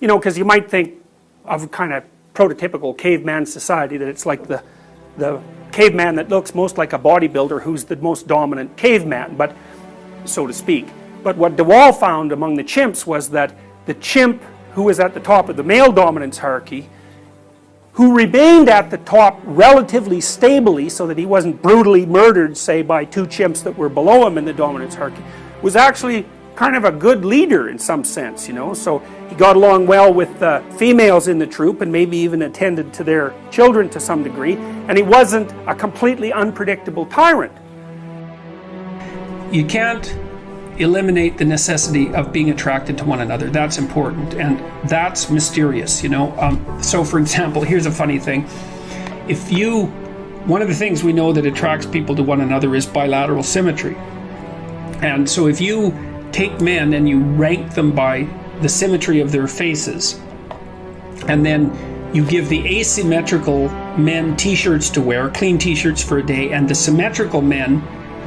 You know, because you might think of kind of prototypical caveman society, that it's like the caveman that looks most like a bodybuilder who's the most dominant caveman, but so to speak. But what DeWall found among the chimps was that the chimp who was at the top of the male dominance hierarchy, who remained at the top relatively stably so that he wasn't brutally murdered, say, by two chimps that were below him in the dominance hierarchy, was actually kind of a good leader in some sense, you know. So he got along well with the females in the troop and maybe even attended to their children to some degree, and he wasn't a completely unpredictable tyrant. You can't eliminate the necessity of being attracted to one another. That's important, and that's mysterious, you know. So for example, here's a funny thing. One of the things we know that attracts people to one another is bilateral symmetry. And so if you take men and you rank them by the symmetry of their faces, and then you give the asymmetrical men t-shirts to wear, clean t-shirts for a day, and the symmetrical men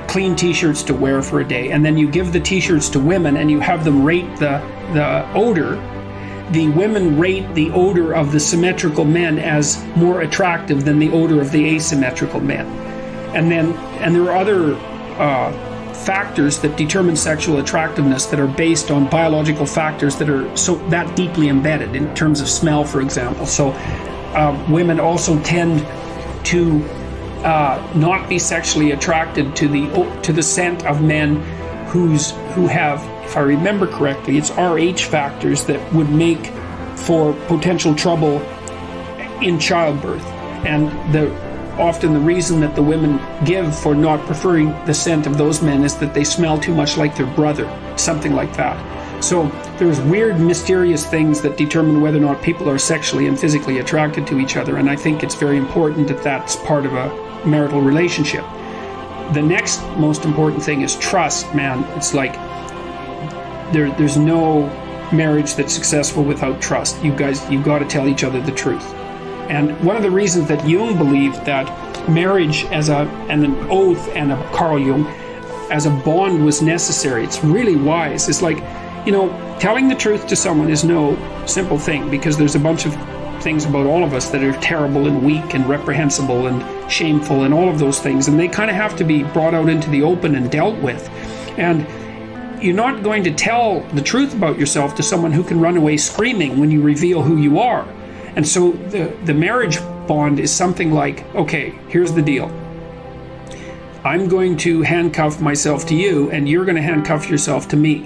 clean t-shirts to wear for a day, and then you give the t-shirts to women and you have them rate the odor, the women rate the odor of the symmetrical men as more attractive than the odor of the asymmetrical men. And there are other factors that determine sexual attractiveness that are based on biological factors that are that deeply embedded, in terms of smell, for example. So women also tend to not be sexually attracted to the scent of men who have, if I remember correctly, it's RH factors that would make for potential trouble in childbirth. And often the reason that the women give for not preferring the scent of those men is that they smell too much like their brother, something like that. So there's weird, mysterious things that determine whether or not people are sexually and physically attracted to each other, and I think it's very important that that's part of a marital relationship. The next most important thing is trust, man. It's like there's no marriage that's successful without trust. You've got to tell each other the truth. And one of the reasons that Jung believed that marriage and an oath, and Carl Jung, as a bond was necessary, it's really wise. It's like, you know, telling the truth to someone is no simple thing, because there's a bunch of things about all of us that are terrible and weak and reprehensible and shameful and all of those things, and they kind of have to be brought out into the open and dealt with. And you're not going to tell the truth about yourself to someone who can run away screaming when you reveal who you are. And so the marriage bond is something like, okay, here's the deal. I'm going to handcuff myself to you, and you're going to handcuff yourself to me.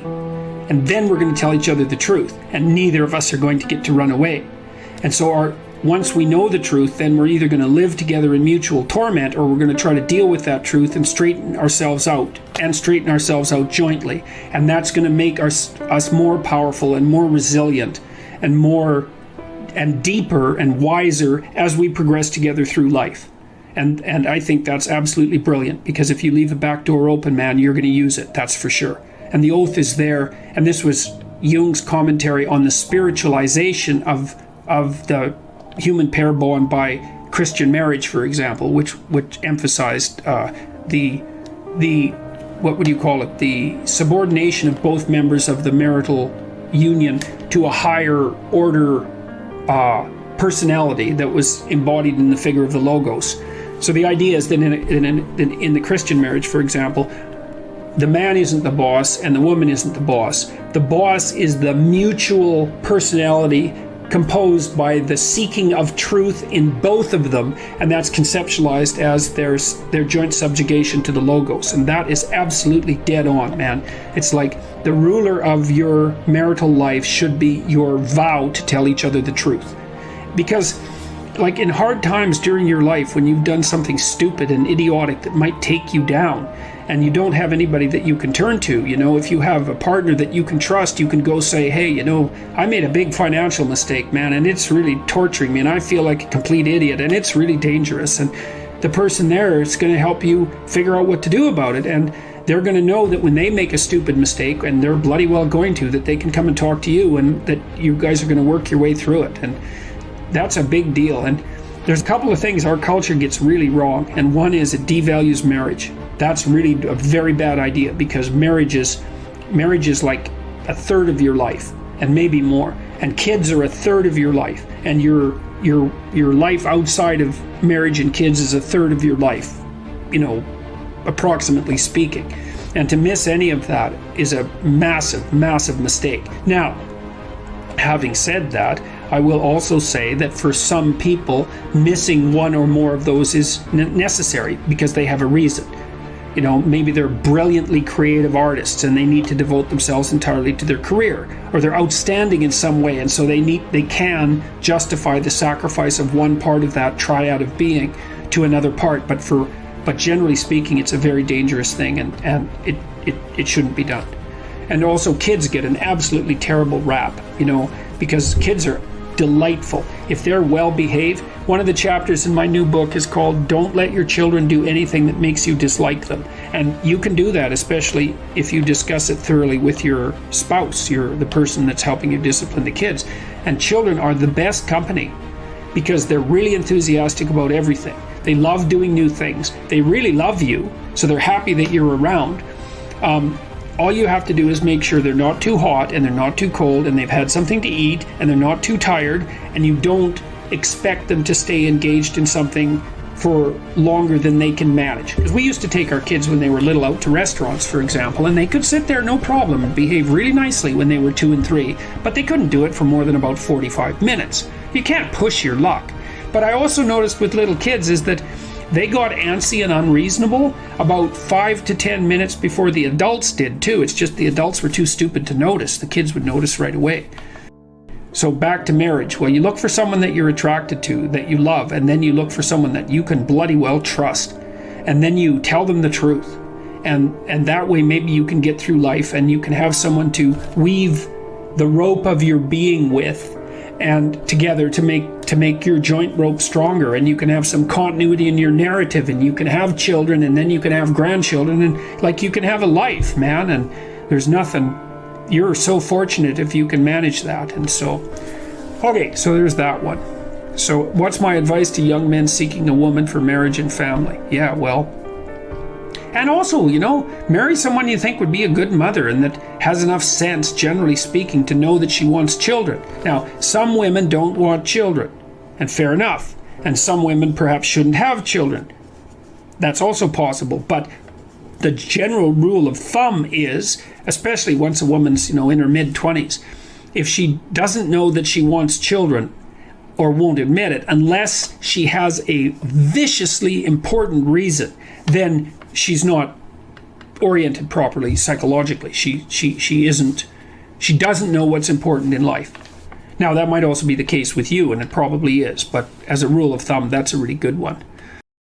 And then we're going to tell each other the truth, and neither of us are going to get to run away. And so once we know the truth, then we're either going to live together in mutual torment, or we're going to try to deal with that truth and straighten ourselves out jointly. And that's going to make us more powerful and more resilient and deeper and wiser as we progress together through life. And I think that's absolutely brilliant, because if you leave the back door open, man, you're going to use it, that's for sure. And the oath is there, and this was Jung's commentary on the spiritualization of the human pair bond by Christian marriage, for example, which emphasized the what would you call it, the subordination of both members of the marital union to a higher order personality that was embodied in the figure of the Logos. So the idea is that in the Christian marriage, for example, the man isn't the boss and the woman isn't the boss. The boss is the mutual personality composed by the seeking of truth in both of them, and that's conceptualized as their joint subjugation to the Logos. And that is absolutely dead on, man. It's like the ruler of your marital life should be your vow to tell each other the truth. Because like in hard times during your life, when you've done something stupid and idiotic that might take you down, and you don't have anybody that you can turn to, you know, if you have a partner that you can trust, you can go say, hey, you know, I made a big financial mistake, man, and it's really torturing me, and I feel like a complete idiot, and it's really dangerous. And the person there is going to help you figure out what to do about it. And they're going to know that when they make a stupid mistake, and they're bloody well going to, that they can come and talk to you, and that you guys are going to work your way through it. And that's a big deal. And there's a couple of things our culture gets really wrong, and one is it devalues marriage. That's really a very bad idea, because marriage is like a third of your life, and maybe more. And kids are a third of your life, and your life outside of marriage and kids is a third of your life, approximately speaking. And to miss any of that is a massive, massive mistake. Now, having said that, I will also say that for some people, missing one or more of those is necessary because they have a reason. Maybe they're brilliantly creative artists and they need to devote themselves entirely to their career, or they're outstanding in some way, and so they can justify the sacrifice of one part of that triad of being to another part. But generally speaking, it's a very dangerous thing, and it shouldn't be done. And also, kids get an absolutely terrible rap, because kids are delightful if they're well behaved. One of the chapters in my new book is called "Don't Let Your Children Do Anything That Makes You Dislike Them." And you can do that, especially if you discuss it thoroughly with your spouse, the person that's helping you discipline the kids. And children are the best company because they're really enthusiastic about everything. They love doing new things. They really love you, so they're happy that you're around. All you have to do is make sure they're not too hot and they're not too cold and they've had something to eat and they're not too tired, and you don't expect them to stay engaged in something for longer than they can manage. Because we used to take our kids when they were little out to restaurants, for example, and they could sit there no problem and behave really nicely when they were 2 and 3, but they couldn't do it for more than about 45 minutes. You can't push your luck. But I also noticed with little kids is that they got antsy and unreasonable about 5 to 10 minutes before the adults did too. It's just the adults were too stupid to notice. The kids would notice right away. So back to marriage. Well, you look for someone that you're attracted to, that you love, and then you look for someone that you can bloody well trust. And then you tell them the truth. And that way maybe you can get through life and you can have someone to weave the rope of your being with and together to make your joint rope stronger, and you can have some continuity in your narrative, and you can have children, and then you can have grandchildren, and you can have a life, man. And there's nothing, you're so fortunate if you can manage that. And so there's that one. So what's my advice to young men seeking a woman for marriage and family? Yeah, well, and also, marry someone you think would be a good mother and that has enough sense, generally speaking, to know that she wants children. Now, some women don't want children, and fair enough. And some women perhaps shouldn't have children. That's also possible. But the general rule of thumb is, especially once a woman's, in her mid-20s, if she doesn't know that she wants children or won't admit it, unless she has a viciously important reason, then she's not oriented properly psychologically. She doesn't know what's important in life. Now, that might also be the case with you, and it probably is, but as a rule of thumb, that's a really good one.